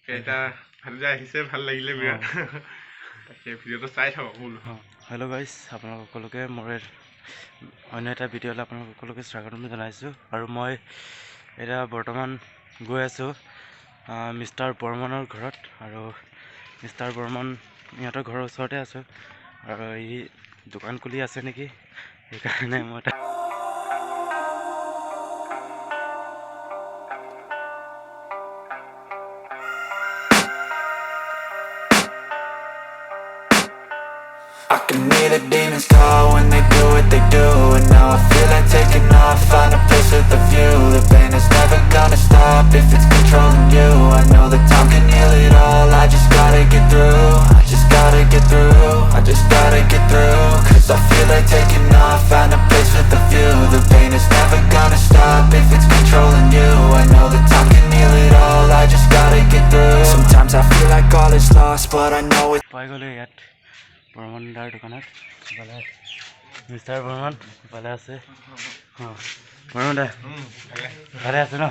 এটা ভাল যে আহিছে ভাল লাগিলে বিৰাট তাকে ভিডিঅ'টো চাই থাকক বোলো হেল্ল' গাইজ আপোনালোক সকলোকে মোৰ অন্য এটা ভিডিঅ'লৈ আপোনালোক সকলোকে স্বাগতম জনাইছোঁ আৰু মই এতিয়া বৰ্তমান গৈ আছোঁ মিষ্টাৰ বৰ্মনৰ ঘৰত আৰু মিষ্টাৰ বৰ্মন ইহঁতৰ ঘৰৰ ওচৰতে আছোঁ আৰু ই দোকান খুলি আছে নেকি সেইকাৰণে মই I can hear the demons call when they do what they do. And now I feel like taking off, find a place with a view. The pain is never gonna stop if it's controlling you. I know that time can heal it all, I just gotta get through. I just gotta get through, I just gotta get through. Cause I feel like taking off, find a place with a view. The pain is never gonna stop if it's controlling you. I know that time can heal it all, I just gotta get through. Sometimes I feel like all is lost, but I know it's Barman দাৰ দোকানত ইফালে mister Barman ইফালে আছে বৰ্মন দা ভালে আছে ন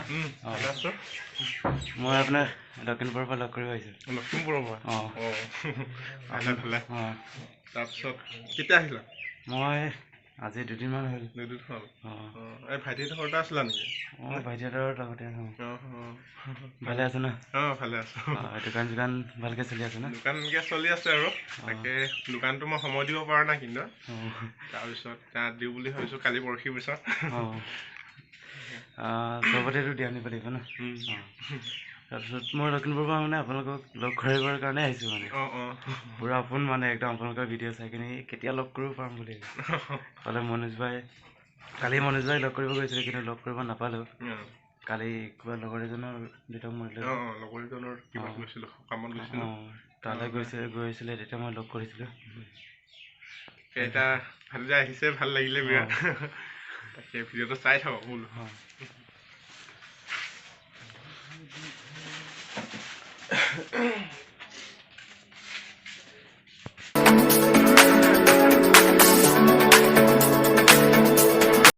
মই আপোনাৰ লখিমপুৰৰ পৰা লগ কৰিব আহিছোঁ লখিমপুৰৰ পৰা তাৰপিছত কেতিয়া আহিলা মই আজি দুদিনমান হ'ল এই ভাইটিহঁতৰ ঘৰতে আছিলা নেকি ভাইটিহঁতৰ লগতে ভালে আছে ন ভালে আছো দোকান চোকান ভালকৈ চলি আছে ন দোকান এনেকৈ চলি আছে আৰু তাকে দোকানটো মই সময় দিব পৰা নাই কিন্তু তাৰপিছত তাত দিওঁ বুলি ভাবিছোঁ কালি পৰহিৰ পিছত চবতেতো দিয়া আনিব লাগিব ন তাৰপিছত মই লখিমপুৰৰ পৰা মানে আপোনালোকক লগ কৰিবৰ কাৰণে আহিছোঁ মানে পুৰা আপোন মানে একদম আপোনালোকৰ ভিডিঅ' চাই কিনি কেতিয়া লগ কৰিব পাৰিম বুলি ক'লে মনোজ ভাই কালি মনোজ ভাই লগ কৰিব গৈছিলে কিন্তু লগ কৰিব নাপালোঁ কালি কিবা লগৰ এজনৰ দেউতাক মৰিলে তালৈ গৈছিলে তেতিয়া মই লগ কৰিছিলোঁ এটা ভাল যে আহিছে ভাল লাগিলে বিৰাট তাকে ভিডিঅ'টো চাই থাকক বোলো